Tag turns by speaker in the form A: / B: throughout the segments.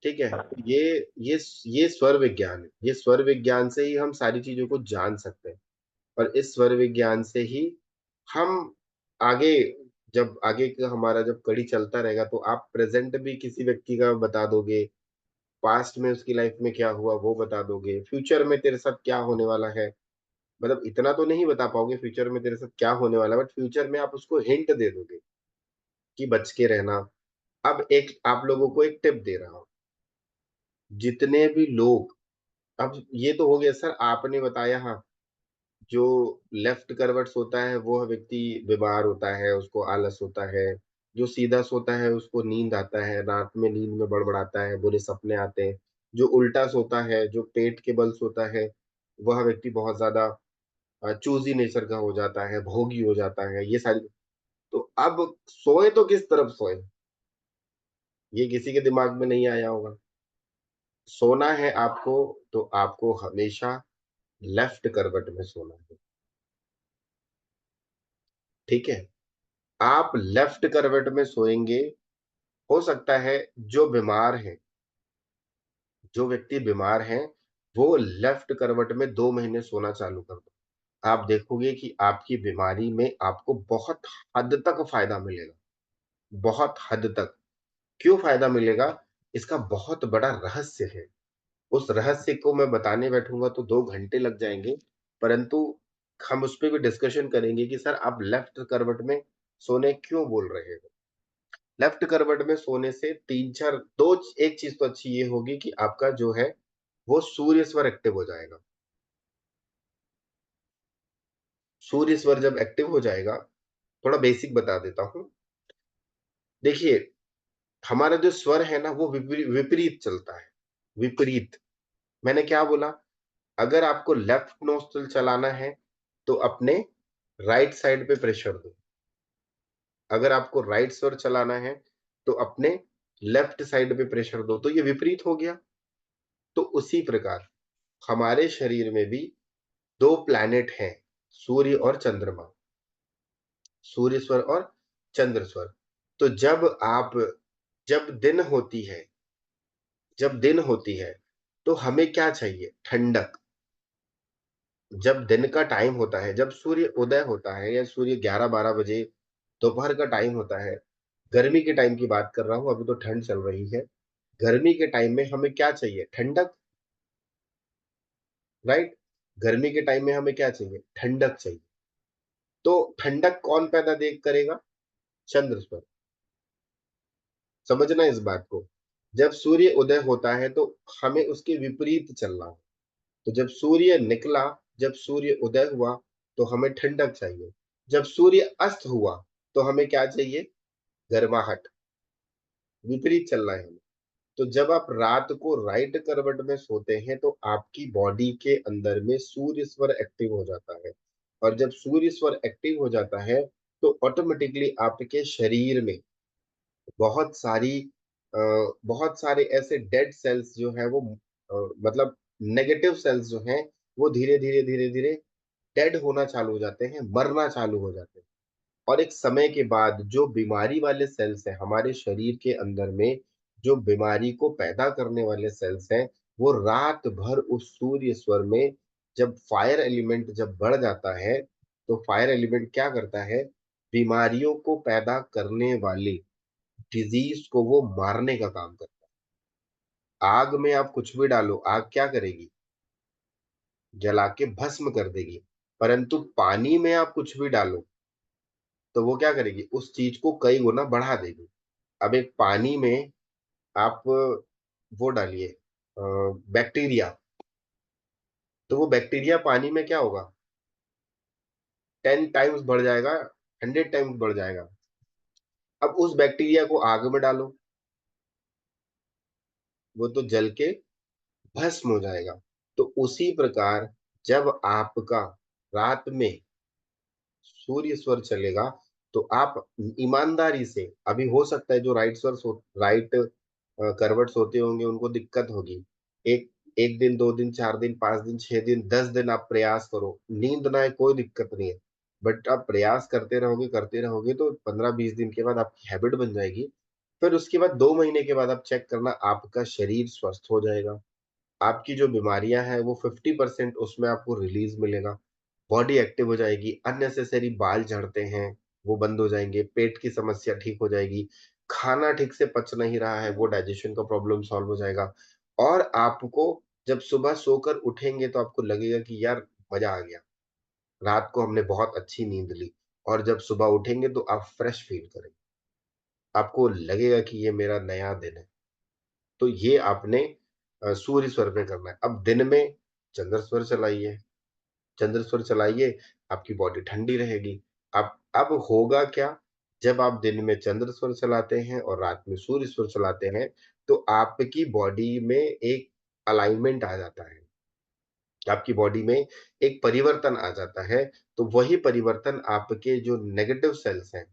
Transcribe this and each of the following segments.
A: ठीक है, तो ये स्वर विज्ञान है। ये स्वर विज्ञान से ही हम सारी चीजों को जान सकते हैं, और इस स्वर विज्ञान से ही हम आगे, जब आगे का हमारा जब कड़ी चलता रहेगा, तो आप प्रेजेंट भी किसी व्यक्ति का बता दोगे, पास्ट में उसकी लाइफ में क्या हुआ वो बता दोगे, फ्यूचर में तेरे साथ क्या होने वाला है। मतलब इतना तो नहीं बता पाओगे फ्यूचर में तेरे साथ क्या होने वाला है, बट फ्यूचर में आप उसको हिंट दे दोगे कि बच के रहना। अब एक आप लोगों को एक टिप दे रहा हूं, जितने भी लोग, अब ये तो हो गया सर आपने बताया, हाँ, जो लेफ्ट करवट सोता है वो व्यक्ति बीमार होता है, उसको आलस होता है। जो सीधा सोता है उसको नींद आता है, रात में नींद में बड़बड़ाता है, बुरे सपने आते हैं। जो उल्टा सोता है, जो पेट के बल सोता है, वह व्यक्ति बहुत ज्यादा चूजी नेचर का हो जाता है, भोगी हो जाता है, ये सारी। तो अब सोए तो किस तरफ सोए, ये किसी के दिमाग में नहीं आया होगा। सोना है आपको, तो आपको हमेशा लेफ्ट करवट में सोना है। ठीक है, आप लेफ्ट करवट में सोएंगे। हो सकता है जो बीमार है, जो व्यक्ति बीमार है, वो लेफ्ट करवट में 2 महीने सोना चालू कर दो। आप देखोगे कि आपकी बीमारी में आपको बहुत हद तक फायदा मिलेगा, बहुत हद तक। क्यों फायदा मिलेगा, इसका बहुत बड़ा रहस्य है। उस रहस्य को मैं बताने बैठूंगा तो 2 घंटे लग जाएंगे, परंतु हम उस पर भी डिस्कशन करेंगे कि सर आप लेफ्ट करवट में सोने क्यों बोल रहे हो। लेफ्ट करवट में सोने से तीन चार दो, एक चीज तो अच्छी ये होगी कि आपका जो है वो सूर्य स्वर एक्टिव हो जाएगा। सूर्य स्वर जब एक्टिव हो जाएगा, थोड़ा बेसिक बता देता हूँ। देखिए, हमारा जो स्वर है ना वो विपरीत चलता है। विपरीत, मैंने क्या बोला, अगर आपको लेफ्ट नोस्ट्रल चलाना है तो अपने राइट साइड पे प्रेशर दो। अगर आपको राइट स्वर चलाना है तो अपने लेफ्ट साइड पे प्रेशर दो। तो ये विपरीत हो गया। तो उसी प्रकार हमारे शरीर में भी 2 प्लैनेट हैं, सूर्य और चंद्रमा। सूर्य स्वर और चंद्र स्वर। तो जब दिन होती है, जब दिन होती है तो हमें क्या चाहिए, ठंडक। जब दिन का टाइम होता है, जब सूर्य उदय होता है, या सूर्य 11-12 बजे दोपहर का टाइम होता है, गर्मी के टाइम की बात कर रहा हूं, अभी तो ठंड चल रही है। गर्मी के टाइम में हमें क्या चाहिए, ठंडक। राइट, गर्मी के टाइम में हमें क्या चाहिए, ठंडक चाहिए। तो ठंडक कौन पैदा देख करेगा, चंद्र स्वर। समझना इस बात को। जब सूर्य उदय होता है तो हमें उसके विपरीत चलना है। तो जब सूर्य निकला, जब सूर्य उदय हुआ, तो हमें ठंडक चाहिए। जब सूर्य अस्त हुआ तो हमें क्या चाहिए, गर्माहट। विपरीत चलना है हमें। तो जब आप रात को राइट करवट में सोते हैं तो आपकी बॉडी के अंदर में सूर्य स्वर एक्टिव हो जाता है। और जब सूर्य स्वर एक्टिव हो जाता है तो ऑटोमेटिकली आपके शरीर में बहुत सारी अ, बहुत सारे ऐसे डेड सेल्स जो है वो, मतलब नेगेटिव सेल्स जो हैं, वो धीरे धीरे धीरे धीरे डेड होना चालू हो जाते हैं, मरना चालू हो जाते हैं। और एक समय के बाद जो बीमारी वाले सेल्स हैं हमारे शरीर के अंदर में, जो बीमारी को पैदा करने वाले सेल्स हैं, वो रात भर उस सूर्य स्वर में, जब फायर एलिमेंट जब बढ़ जाता है, तो फायर एलिमेंट क्या करता है, बीमारियों को पैदा करने वाली डिजीज को वो मारने का काम करता है। आग में आप कुछ भी डालो, आग क्या करेगी, जला के भस्म कर देगी। परंतु पानी में आप कुछ भी डालो तो वो क्या करेगी, उस चीज को कई गुना बढ़ा देगी। अब एक पानी में आप वो डालिए बैक्टीरिया, तो वो बैक्टीरिया पानी में क्या होगा, 10 टाइम्स बढ़ जाएगा, 100 टाइम्स बढ़ जाएगा। अब उस बैक्टीरिया को आग में डालो, वो तो जल के भस्म हो जाएगा। तो उसी प्रकार जब आपका रात में सूर्य स्वर चलेगा तो आप ईमानदारी से, अभी हो सकता है जो राइट करवट सोते होंगे उनको दिक्कत होगी। एक एक दिन, 2 दिन, 4 दिन, 5 दिन, 6 दिन, 10 दिन आप प्रयास करो, नींद ना आए कोई दिक्कत नहीं है। बट आप प्रयास करते रहोगे तो 15-20 दिन के बाद आपकी हैबिट बन जाएगी। फिर उसके बाद 2 महीने के बाद आप चेक करना, आपका शरीर स्वस्थ हो जाएगा। आपकी जो बीमारियां हैं वो 50% उसमें आपको रिलीज मिलेगा। बॉडी एक्टिव हो जाएगी, अननेसेसरी बाल झड़ते हैं वो बंद हो जाएंगे, पेट की समस्या ठीक हो जाएगी, खाना ठीक से पच नहीं रहा है वो डाइजेशन का प्रॉब्लम सॉल्व हो जाएगा। और आपको जब सुबह सोकर उठेंगे तो आपको लगेगा कि यार मजा आ गया, रात को हमने बहुत अच्छी नींद ली। और जब सुबह उठेंगे तो आप फ्रेश फील करेंगे, आपको लगेगा कि ये मेरा नया दिन है। तो ये आपने सूर्य स्वर पे करना है। अब दिन में चंद्र स्वर चलाइए, चंद्र स्वर चलाइए, आपकी बॉडी ठंडी रहेगी। अब होगा क्या, जब आप दिन में चंद्र स्वर चलाते हैं और रात में सूर्य स्वर चलाते हैं, तो आपकी बॉडी में एक अलाइनमेंट आ जाता है, आपकी बॉडी में एक परिवर्तन आ जाता है। तो वही परिवर्तन आपके जो नेगेटिव सेल्स हैं,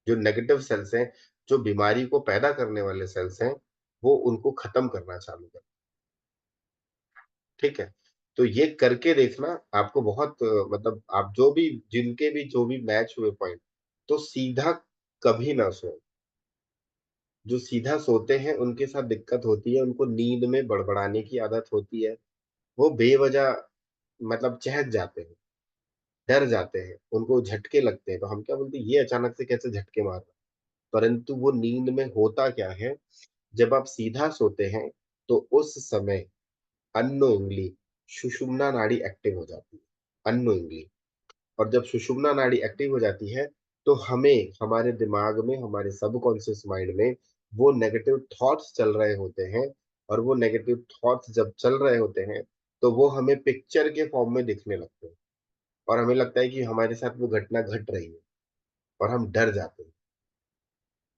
A: जो नेगेटिव सेल्स हैं, जो बीमारी को पैदा करने वाले सेल्स हैं, वो उनको खत्म करना चालू कर। ठीक है? तो ये करके देखना, आपको बहुत मतलब आप जो भी जिनके भी जो भी मैच हुए पॉइंट, तो सीधा कभी ना सोए। जो सीधा सोते हैं उनके साथ दिक्कत होती है, उनको नींद में बड़बड़ाने की आदत होती है, वो बेवजह मतलब चहक जाते हैं, डर जाते हैं, उनको झटके लगते हैं। तो हम क्या बोलते हैं, ये अचानक से कैसे झटके मार रहा है? परंतु वो नींद में होता क्या है, जब आप सीधा सोते हैं तो उस समय अननोइंगली सुषुम्ना नाड़ी एक्टिव हो जाती है, अननोइंगली। और जब सुषुम्ना नाड़ी एक्टिव हो जाती है, तो हमें हमारे दिमाग में, हमारे सबकॉन्शियस माइंड में वो नेगेटिव थॉट्स चल रहे होते हैं। और वो नेगेटिव थॉट्स जब चल रहे होते हैं, तो वो हमें पिक्चर के फॉर्म में दिखने लगते हैं, और हमें लगता है कि हमारे साथ वो घटना घट रही है, और हम डर जाते हैं।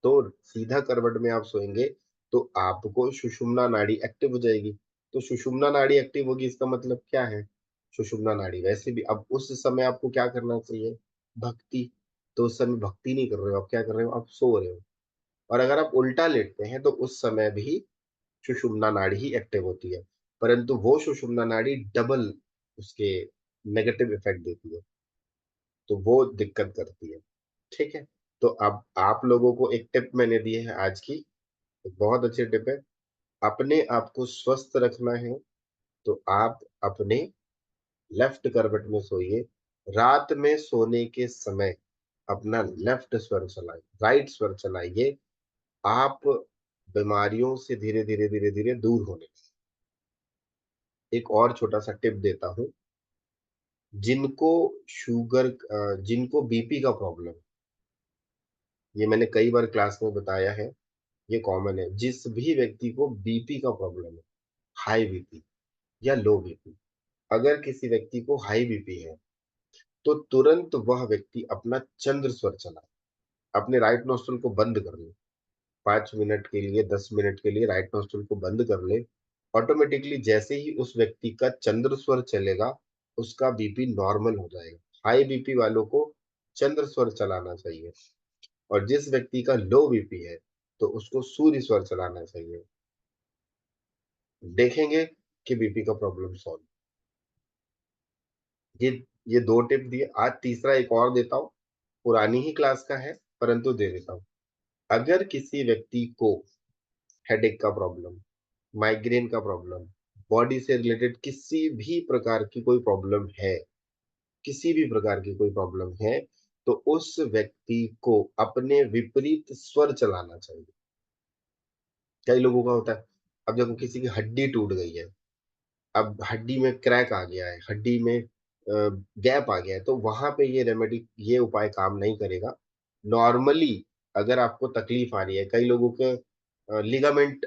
A: तो सीधा करवट में आप सोएंगे तो आपको सुषुम्ना नाड़ी एक्टिव हो जाएगी। तो सुषुम्ना नाड़ी एक्टिव होगी, इसका मतलब क्या है, सुषुम्ना नाड़ी वैसे भी, अब उस समय आपको क्या करना चाहिए, भक्ति। तो उस समय भक्ति नहीं कर रहे हो, आप क्या कर रहे हो, आप सो रहे हो। और अगर आप उल्टा लेटते हैं तो उस समय भी सुषुम्ना नाड़ी ही एक्टिव होती है, परंतु वो सुषुम्ना नाड़ी डबल उसके नेगेटिव इफेक्ट देती है, तो वो दिक्कत करती है। ठीक है? तो अब आप लोगों को एक टिप मैंने दी है आज की, एक बहुत अच्छी टिप है। अपने आप को स्वस्थ रखना है तो आप अपने लेफ्ट करवट में सोइए। रात में सोने के समय अपना लेफ्ट स्वर चलाइए, राइट स्वर चलाइए। आप बीमारियों से धीरे धीरे धीरे धीरे दूर होने। एक और छोटा सा टिप देता हूं, जिनको जिनको बीपी का प्रॉब्लम, ये मैंने कई बार क्लास में बताया है, ये कॉमन है, जिस भी व्यक्ति को बीपी का प्रॉब्लम है, हाई बीपी या लो बीपी, अगर किसी व्यक्ति को हाई बीपी है तो तुरंत वह व्यक्ति अपना चंद्र स्वर चलाए, अपने राइट नोस्ट्रल को बंद कर ले, 5 मिनट के लिए, 10 मिनट के लिए राइट नोस्ट्रल को बंद कर ले। ऑटोमेटिकली जैसे ही उस व्यक्ति का चंद्र स्वर चलेगा, उसका बीपी नॉर्मल हो जाएगा। हाई बीपी वालों को चंद्र स्वर चलाना चाहिए, और जिस व्यक्ति का लो बीपी है तो उसको सूर्य स्वर चलाना चाहिए। देखेंगे कि बीपी का प्रॉब्लम सॉल्व। ये ये 2 टिप दिए, आज तीसरा एक और देता हूँ, पुरानी ही क्लास का है परंतु दे देता हूँ। अगर किसी व्यक्ति को हेडेक का प्रॉब्लम, माइग्रेन का प्रॉब्लम, बॉडी से रिलेटेड किसी भी प्रकार की कोई प्रॉब्लम है, किसी भी प्रकार की कोई प्रॉब्लम है, तो उस व्यक्ति को अपने विपरीत स्वर चलाना चाहिए। कई लोगों का होता है, अब देखो किसी की हड्डी टूट गई है, अब हड्डी में क्रैक आ गया है, हड्डी में गैप आ गया है, तो वहां पे ये रेमेडी, ये उपाय काम नहीं करेगा। नॉर्मली अगर आपको तकलीफ आ रही है, कई लोगों के लिगामेंट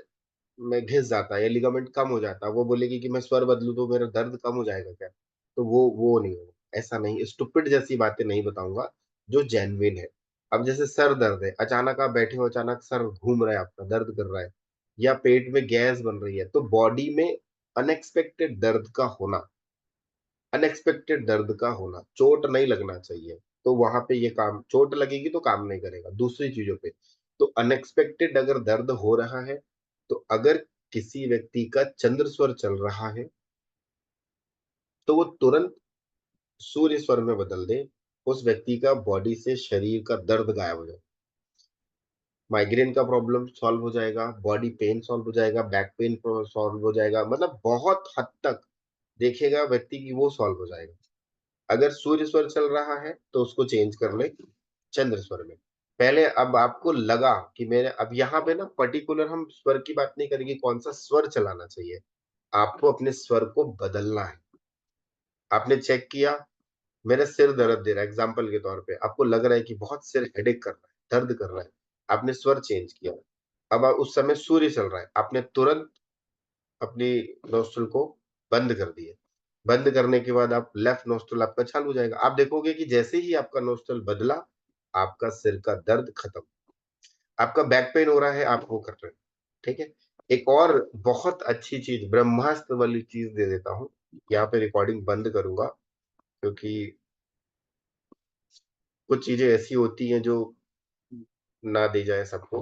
A: में घिस जाता है या लिगामेंट कम हो जाता है, वो बोलेगी कि मैं स्वर बदलूं तो मेरा दर्द कम हो जाएगा क्या, तो वो नहीं होगा, ऐसा नहीं, स्टूपिड जैसी बातें नहीं बताऊंगा, जो जेन्युइन है। अब जैसे सर दर्द है, अचानक आप बैठे हो, अचानक सर घूम रहा है, आपका दर्द कर रहा है, या पेट में गैस बन रही है, तो बॉडी में अनएक्सपेक्टेड दर्द का होना, अनएक्सपेक्टेड दर्द का होना, चोट नहीं लगना चाहिए। तो वहां पे ये काम, चोट लगेगी तो काम नहीं करेगा दूसरी चीजों पे। तो अनएक्सपेक्टेड अगर दर्द हो रहा है, तो अगर किसी व्यक्ति का चंद्र स्वर चल रहा है, तो वो तुरंत सूर्य स्वर में बदल दे, उस व्यक्ति का बॉडी से शरीर का दर्द गायब हो जाए। माइग्रेन का प्रॉब्लम सॉल्व हो जाएगा, बॉडी पेन सॉल्व हो जाएगा, बैक पेन सॉल्व हो जाएगा, मतलब बहुत हद तक देखेगा व्यक्ति की वो सॉल्व हो जाएगा। अगर सूर्य स्वर चल रहा है तो उसको चेंज कर ले चंद्र स्वर में। पहले अब आपको लगा कि मेरे अब यहाँ पे ना पर्टिकुलर हम स्वर की बात नहीं करेंगे कौन सा स्वर चलाना चाहिए, आपको अपने स्वर को बदलना है। आपने चेक किया मेरा सिर दर्द दे रहा है, एग्जाम्पल के तौर पे आपको लग रहा है कि बहुत सिर हेडेक कर रहा है, दर्द कर रहा है, आपने स्वर चेंज किया। अब उस समय सूर्य चल रहा है, आपने तुरंत अपनी नोस्ट्रल को बंद कर दिए। बंद करने के बाद आप लेफ्ट नोस्ट्रल आपका चालू हो जाएगा। आप देखोगे कि जैसे ही आपका नोस्ट्रल बदला, आपका सिर का दर्द खत्म, आपका बैक पेन हो रहा है आप वो कर रहे हैं। ठीक है। एक और बहुत अच्छी चीज ब्रह्मास्त्र वाली चीज दे देता हूँ, यहाँ पे रिकॉर्डिंग बंद करूंगा क्योंकि कुछ चीजें ऐसी होती हैं जो ना दी जाए सबको।